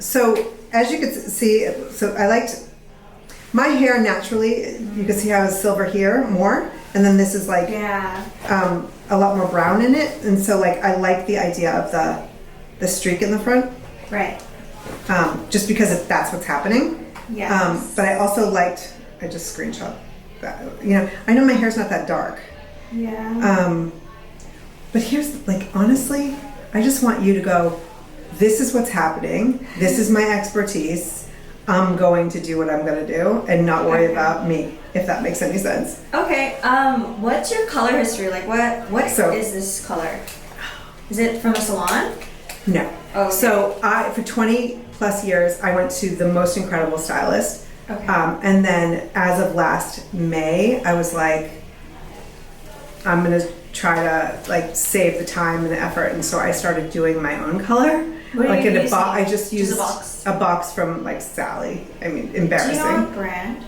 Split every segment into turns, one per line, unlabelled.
So as you can see, so I liked my hair naturally. You can see how it's silver here more, and then this is like a lot more brown in it, and so like I like the idea of the streak in the front,
right?
Just because that's what's happening.
Yeah.
But I also liked. I just screenshot that. You know, I know my hair's not that dark.
Yeah.
But here's like honestly, I just want you to go. This is what's happening. This is my expertise. I'm going to do what I'm going to do and not worry about me, if that makes any sense.
Okay. What's your color history? Like, what is this color? Is it from a salon?
No.
Oh, okay.
So for 20 plus years, I went to the most incredible stylist.
Okay.
And then as of last May, I was like, I'm going to try to like save the time and the effort. And so I started doing my own color.
What
like in a
box?
I just used
a
box from like Sally. I mean, embarrassing.
Do you know what brand?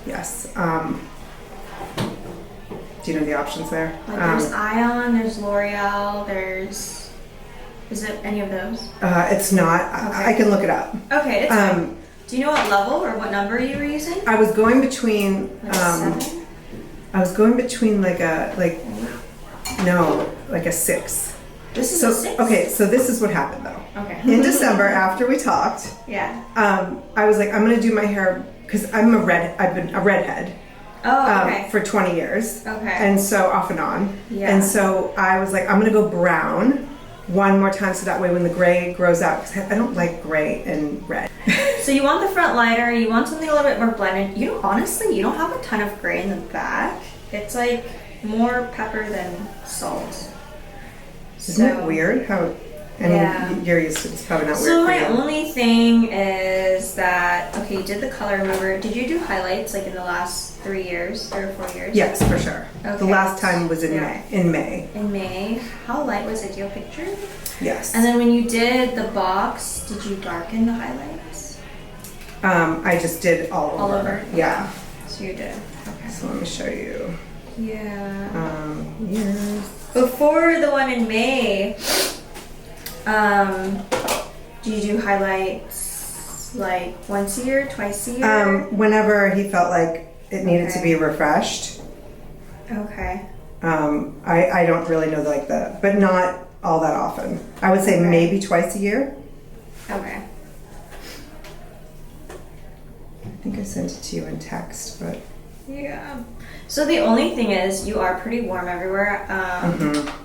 Yes. Do you know the options there?
Like there's Ion, there's L'Oreal, is it any of those?
It's not.
Okay.
I can look it up.
Okay, it's fine. Do you know what level or what number you were using?
I was going between.
Like 7?
I was going between like a like a 6.
This is
so
a 6?
okay. So this is what happened though.
Okay.
In December, after we talked,
yeah.
I was like, I'm gonna do my hair because I've been a redhead.
Oh, okay.
For 20 years.
Okay.
And so off and on.
Yeah.
And so I was like, I'm gonna go brown one more time so that way when the gray grows out, because I don't like gray and red.
So you want the front lighter, you want something a little bit more blended. You don't have a ton of gray in the back. It's like more pepper than salt.
Isn't it weird how, I mean, you're used to it, it's probably not weird
So
for
my
you.
only thing is that, okay, you did the color remover. Did you do highlights like in the last 3 years, 3 or 4 years?
Yes, for sure.
Okay.
The last time was in May. In May.
How light was it? Do you have a picture?
Yes.
And then when you did the box, did you darken the highlights?
I just did all over.
All over?
Yeah.
So you did. Okay.
So let me show you.
Yeah.
Yes.
Before the one in May, do you do highlights like once a year, twice a year?
Whenever he felt like it needed to be refreshed.
Okay.
I don't really know but not all that often. I would say maybe twice a year.
Okay.
I think I sent it to you in text, but.
Yeah. So the only thing is you are pretty warm everywhere.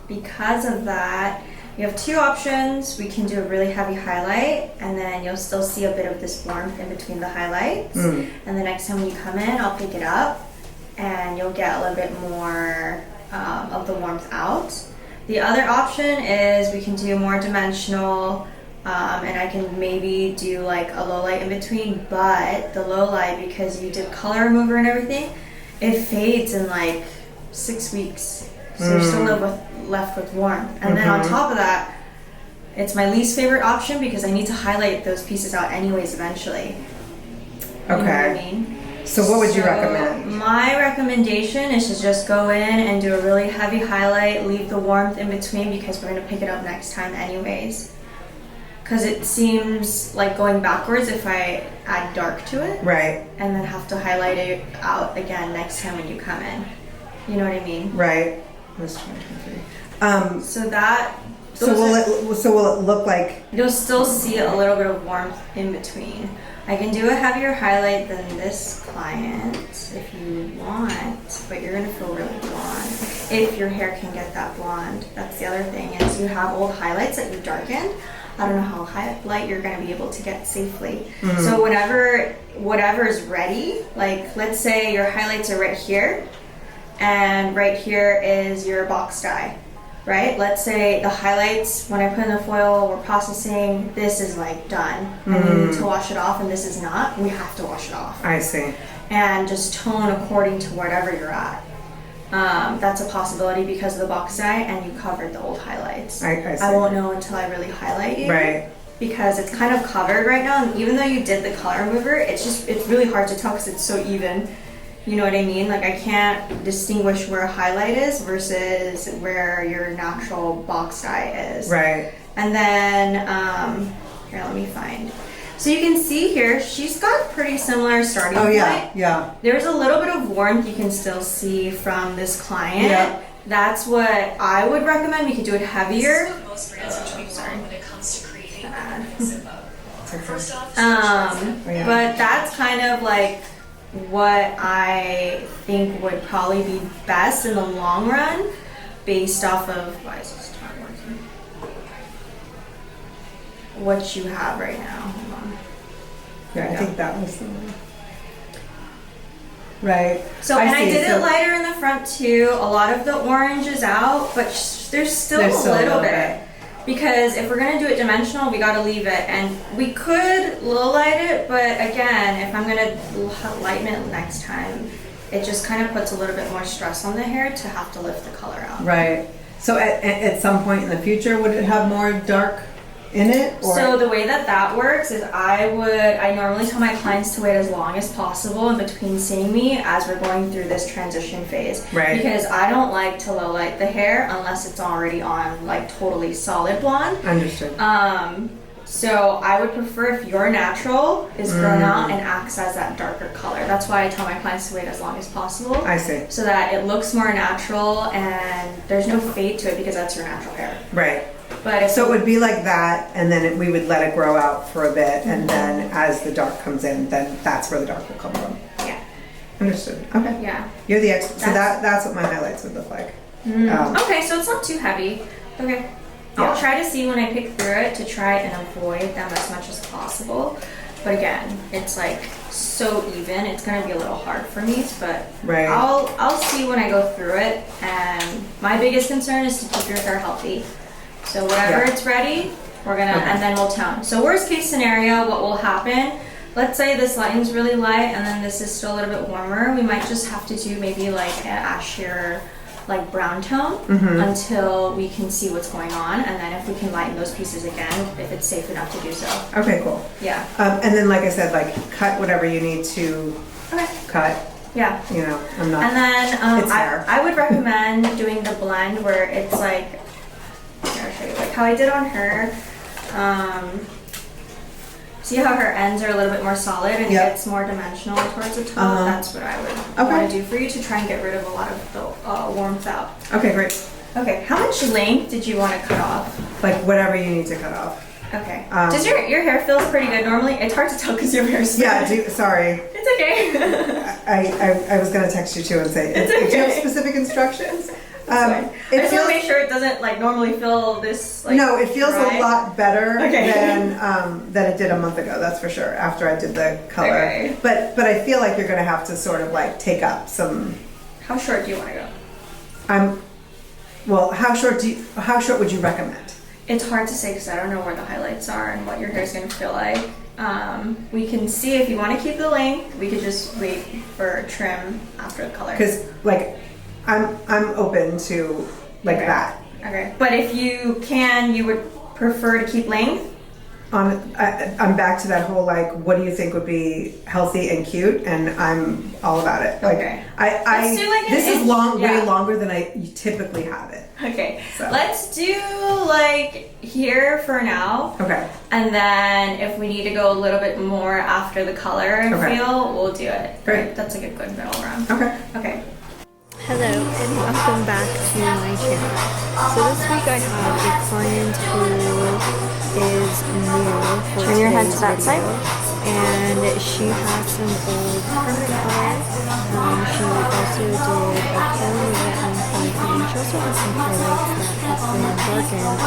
Because of that, you have 2 options. We can do a really heavy highlight, and then you'll still see a bit of this warmth in between the highlights. And the next time when you come in, I'll pick it up, and you'll get a little bit more of the warmth out. The other option is we can do more dimensional, and I can maybe do like a low light in between, but the low light, because you did color remover and everything, it fades in like 6 weeks. So you're still left with warmth. And then on top of that, it's my least favorite option because I need to highlight those pieces out anyways eventually.
Okay.
You know what I mean?
So what would you recommend?
My recommendation is to just go in and do a really heavy highlight, leave the warmth in between because we're going to pick it up next time anyways. Because it seems like going backwards if I add dark to it.
Right.
And then have to highlight it out again next time when you come in. You know what I mean?
Right. It was 2023. So will it look like...
You'll still see a little bit of warmth in between. I can do a heavier highlight than this client if you want, but you're going to feel really blonde. If your hair can get that blonde. That's the other thing, is you have old highlights that you darkened. I don't know how light you're going to be able to get safely. So whatever is ready, like let's say your highlights are right here, and right here is your box dye, right? Let's say the highlights, when I put in the foil, we're processing, this is like done, and you need to wash it off, and this is not. We have to wash it off.
I see.
And just tone according to wherever you're at. That's a possibility because of the box dye, and you covered the old highlights.
I see.
I won't know until I really highlight you.
Right.
Because it's kind of covered right now, and even though you did the color remover, it's really hard to tell because it's so even. You know what I mean? Like I can't distinguish where a highlight is versus where your natural box dye is.
Right.
And then Here, let me find. So you can see here, she's got pretty similar starting
point.
Oh
yeah.
There's a little bit of warmth you can still see from this client.
Yeah.
That's what I would recommend. We could do it heavier. Sorry. But that's kind of like what I think would probably be best in the long run based off of, why is this not working? What you have right now. Hold on.
Yeah, I think that was the one. Right.
So, and I did it lighter in the front too. A lot of the orange is out, but there's still a little bit. Because if we're going to do it dimensional, we got to leave it. And we could low light it, but again, if I'm going to lighten it next time, it just kind of puts a little bit more stress on the hair to have to lift the color out.
Right. So at some point in the future, would it have more dark in it? Or?
So the way that works is I normally tell my clients to wait as long as possible in between seeing me as we're going through this transition phase.
Right.
Because I don't like to low light the hair unless it's already on like totally solid blonde.
Understood.
So I would prefer if your natural is grown out and acts as that darker color. That's why I tell my clients to wait as long as possible.
I see.
So that it looks more natural and there's no fade to it because that's your natural hair.
Right.
But
so it would be like that, and then we would let it grow out for a bit, and then as the dark comes in, then that's where the dark will come from.
Yeah.
Understood. Okay.
Yeah.
You're the expert. So that's what my highlights would look like.
Okay, so it's not too heavy. Okay.
Yeah.
I'll try to see when I pick through it to try and avoid them as much as possible. But again, it's like so even. It's gonna be a little hard for me, but
right.
I'll see when I go through it. And my biggest concern is to keep your hair healthy. So whatever it's ready, we're gonna, and then we'll tone. So worst case scenario, what will happen, let's say this lighten's really light and then this is still a little bit warmer, we might just have to do maybe like an ashier, like brown tone until we can see what's going on. And then if we can lighten those pieces again, if it's safe enough to do so.
Okay, cool.
Yeah.
And then like I said, like cut whatever you need to cut.
Yeah.
You know, I'm not.
And then I would recommend doing the blend where it's like, I'll show you like how I did on her. See how her ends are a little bit more solid and it gets more dimensional towards the top? That's what I would want to do for you to try and get rid of a lot of the warmth out.
Okay, great.
Okay, how much length did you want to cut off?
Like whatever you need to cut off.
Okay. Does your hair feels pretty good normally? It's hard to tell because your hair is
sorry.
It's okay.
I was going to text you too and say,
it's okay.
Do you have specific instructions?
I just want to make sure it doesn't like normally feel this like
no, it feels a lot better than it did a month ago, that's for sure, after I did the color.
Okay.
But I feel like you're going to have to sort of like take up some.
How short do you want to go?
Well, how short would you recommend?
It's hard to say because I don't know where the highlights are and what your hair is going to feel like. We can see if you want to keep the length, we could just wait for trim after the color.
Because like I'm open to like that.
Okay. But if you can, you would prefer to keep length?
I'm back to that whole like, what do you think would be healthy and cute? And I'm all about it. Like,
okay.
Let's do like this is way longer than I typically have it.
Okay. So. Let's do like here for now.
Okay.
And then if we need to go a little bit more after the color and feel, we'll do it.
Great.
That's like a good middle ground.
Okay.
Okay.
Hello and welcome back to my channel. So this week I have a client who is new for
Turn your head to that
video,
side.
and she has some old permanent color. She also did a curl unit on point, and she also has some highlights that have been darkened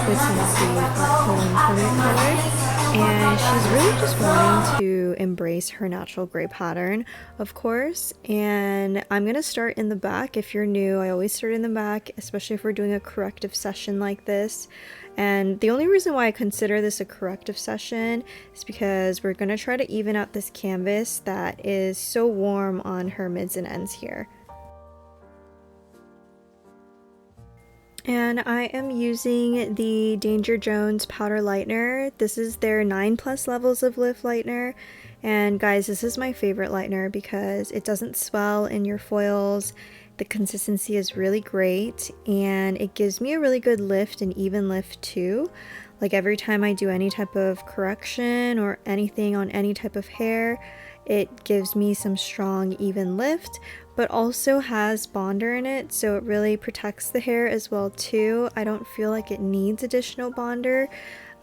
with some of the curling permanent color. And she's really just wanting to embrace her natural gray pattern, of course. And I'm going to start in the back. If you're new, I always start in the back, especially if we're doing a corrective session like this. And the only reason why I consider this a corrective session is because we're going to try to even out this canvas that is so warm on her mids and ends here. And I am using the Danger Jones powder lightener. This is their 9+ levels of lift lightener. And guys, this is my favorite lightener because it doesn't swell in your foils. The consistency is really great and it gives me a really good lift and even lift too. Like every time I do any type of correction or anything on any type of hair, it gives me some strong even lift, but also has bonder in it, so it really protects the hair as well too. I don't feel like it needs additional bonder.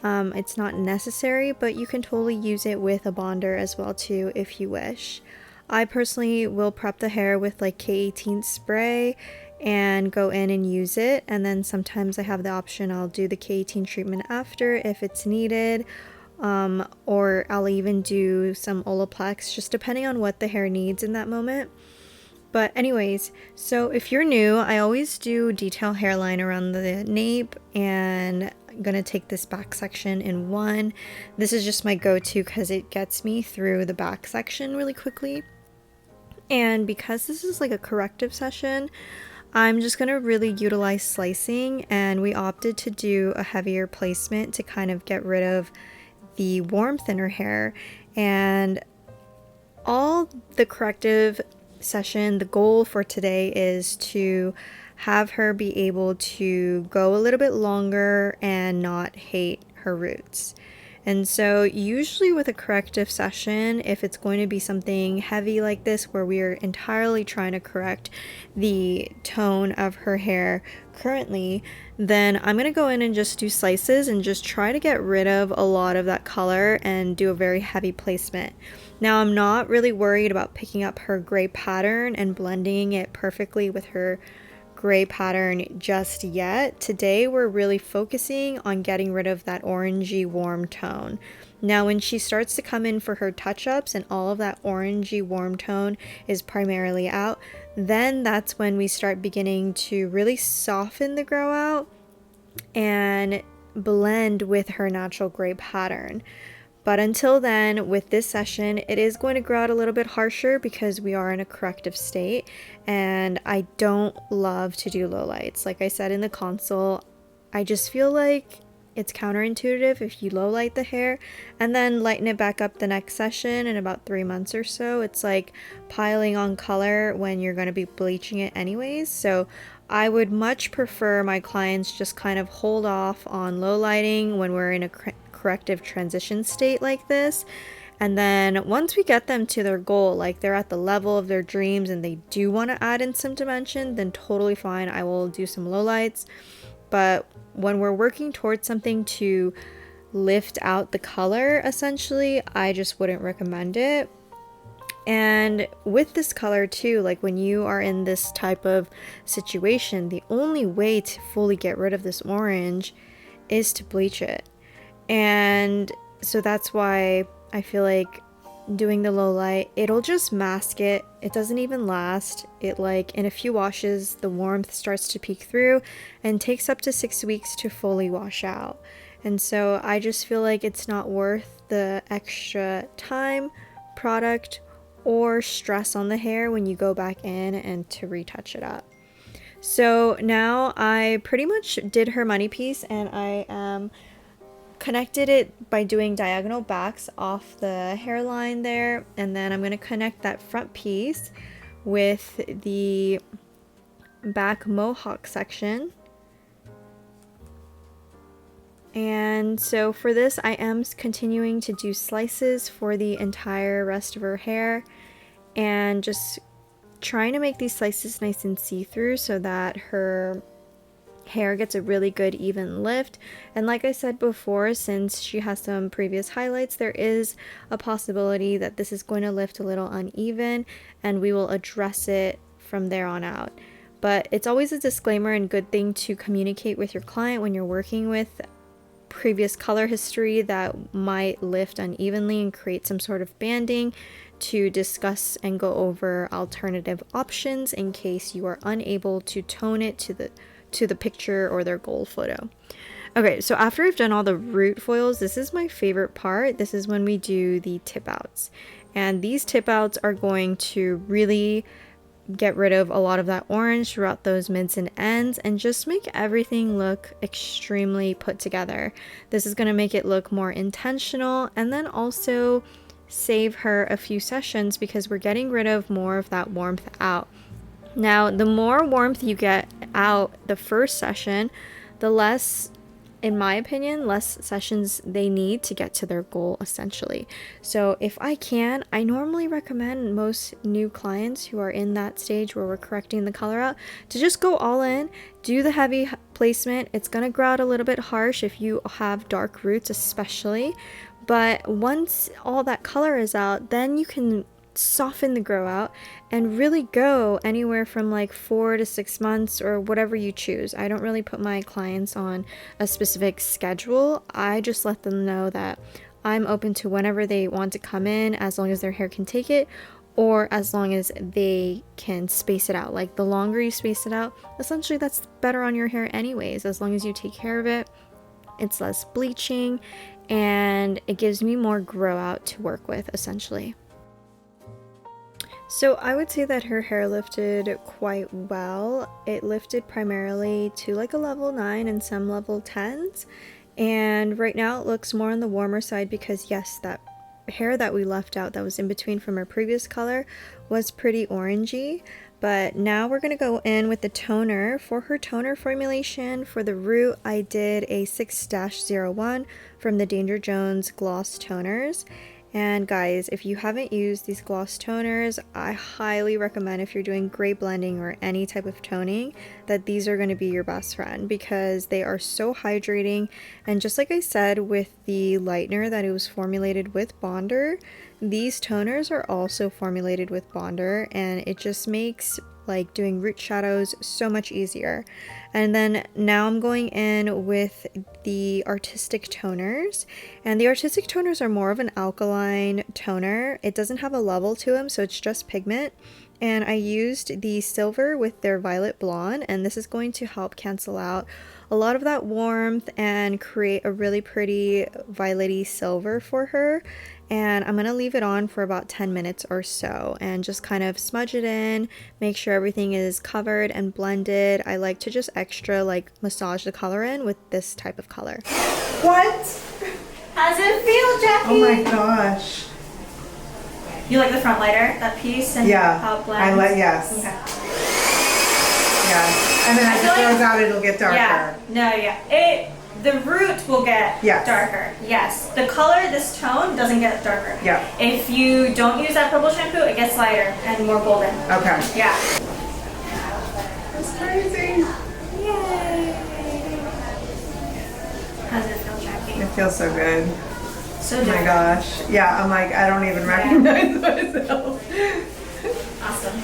It's not necessary, but you can totally use it with a bonder as well too if you wish. I personally will prep the hair with like K18 spray and go in and use it, and then sometimes I have the option I'll do the K18 treatment after if it's needed, or I'll even do some Olaplex, just depending on what the hair needs in that moment. But anyways, so if you're new, I always do detail hairline around the nape, and I'm gonna take this back section in one. This is just my go-to because it gets me through the back section really quickly. And because this is like a corrective session, I'm just gonna really utilize slicing, and we opted to do a heavier placement to kind of get rid of the warmth in her hair. And all the corrective session, the goal for today is to have her be able to go a little bit longer and not hate her roots. And so usually with a corrective session, if it's going to be something heavy like this where we are entirely trying to correct the tone of her hair currently, then I'm going to go in and just do slices and just try to get rid of a lot of that color and do a very heavy placement. Now, I'm not really worried about picking up her gray pattern and blending it perfectly with her gray pattern just yet. Today we're really focusing on getting rid of that orangey warm tone. Now when she starts to come in for her touch-ups and all of that orangey warm tone is primarily out, then that's when we start beginning to really soften the grow out and blend with her natural gray pattern. But until then, with this session, it is going to grow out a little bit harsher because we are in a corrective state, and I don't love to do lowlights. Like I said in the consult, I just feel like it's counterintuitive if you lowlight the hair and then lighten it back up the next session in about 3 months or so. It's like piling on color when you're going to be bleaching it anyways. So I would much prefer my clients just kind of hold off on lowlighting when we're in a corrective transition state like this, and then once we get them to their goal, like they're at the level of their dreams and they do want to add in some dimension, then totally fine, I will do some lowlights. But when we're working towards something to lift out the color, essentially, I just wouldn't recommend it. And with this color too, like when you are in this type of situation, the only way to fully get rid of this orange is to bleach it. And so that's why I feel like doing the low light, it'll just mask it. It doesn't even last. It, like, in a few washes, the warmth starts to peek through and takes up to 6 weeks to fully wash out. And so I just feel like it's not worth the extra time, product, or stress on the hair when you go back in and to retouch it up. So now I pretty much did her money piece, and I connected it by doing diagonal backs off the hairline there, and then I'm going to connect that front piece with the back mohawk section. And so for this, I am continuing to do slices for the entire rest of her hair, and just trying to make these slices nice and see-through so that her hair gets a really good even lift. And like I said before, since she has some previous highlights, there is a possibility that this is going to lift a little uneven, and we will address it from there on out. But it's always a disclaimer and good thing to communicate with your client when you're working with previous color history that might lift unevenly and create some sort of banding, to discuss and go over alternative options in case you are unable to tone it to the picture or their goal photo. Okay, so after I've done all the root foils, this is my favorite part. This is when we do the tip outs. And these tip outs are going to really get rid of a lot of that orange throughout those mids and ends and just make everything look extremely put together. This is going to make it look more intentional, and then also save her a few sessions because we're getting rid of more of that warmth out. Now, the more warmth you get out the first session, the less in my opinion, less sessions they need to get to their goal essentially. So if I can, I normally recommend most new clients who are in that stage where we're correcting the color out to just go all in, do the heavy placement. It's gonna grow out a little bit harsh if you have dark roots especially, but once all that color is out, then you can soften the grow out and really go anywhere from like 4 to 6 months or whatever you choose. I don't really put my clients on a specific schedule. I just let them know that I'm open to whenever they want to come in, as long as their hair can take it, or as long as they can space it out. Like the longer you space it out, essentially that's better on your hair anyways. As long as you take care of it, it's less bleaching and it gives me more grow out to work with essentially. So I would say that her hair lifted quite well. It lifted primarily to like a level 9 and some level 10s. And right now it looks more on the warmer side because yes, that hair that we left out that was in between from her previous color was pretty orangey. But now we're going to go in with the toner. For her toner formulation, for the root, I did a 6-01 from the Danger Jones Gloss Toners. And guys, if you haven't used these gloss toners, I highly recommend, if you're doing gray blending or any type of toning, that these are going to be your best friend because they are so hydrating. And just like I said with the lightener that it was formulated with Bonder, these toners are also formulated with Bonder, and it just makes like doing root shadows so much easier. And then now I'm going in with the artistic toners, and the artistic toners are more of an alkaline toner. It doesn't have a level to them, so it's just pigment. And I used the silver with their violet blonde, and this is going to help cancel out a lot of that warmth and create a really pretty violet-y silver for her. And I'm going to leave it on for about 10 minutes or so and just kind of smudge it in, make sure everything is covered and blended. I like to just extra like massage the color in with this type of color.
What?
How's it feel, Jackie?
Oh my gosh.
You like the front lighter, that piece, and
Yeah,
how it blends?
I like, yes.
Okay.
Yeah. And then as it goes out, it'll get darker.
Yeah, no, yeah. The root will get darker, yes. The color, this tone, doesn't get darker.
Yeah.
If you don't use that purple shampoo, it gets lighter and more golden.
Okay.
Yeah.
That's crazy.
Yay. How's it feel, Jackie?
It feels so good.
So
Oh
different.
my gosh. Yeah, I'm like, I don't even recognize myself.
Awesome.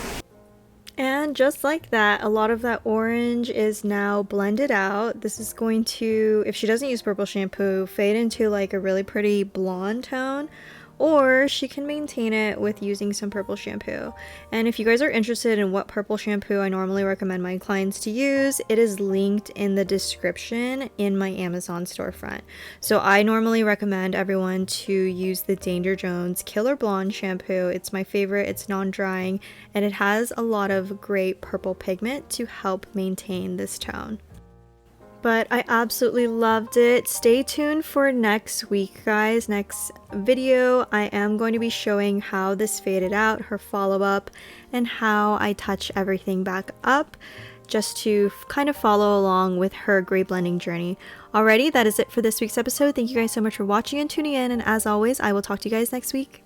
And just like that, a lot of that orange is now blended out. This is going to, if she doesn't use purple shampoo, fade into like a really pretty blonde tone, or she can maintain it with using some purple shampoo. And if you guys are interested in what purple shampoo I normally recommend my clients to use, it is linked in the description in my Amazon storefront. So I normally recommend everyone to use the Danger Jones Killer Blonde shampoo. It's my favorite, it's non-drying, and it has a lot of great purple pigment to help maintain this tone. But I absolutely loved it. Stay tuned for next week, guys. Next video, I am going to be showing how this faded out, her follow-up, and how I touch everything back up, just to kind of follow along with her gray blending journey. Alrighty, that is it for this week's episode. Thank you guys so much for watching and tuning in, and as always, I will talk to you guys next week.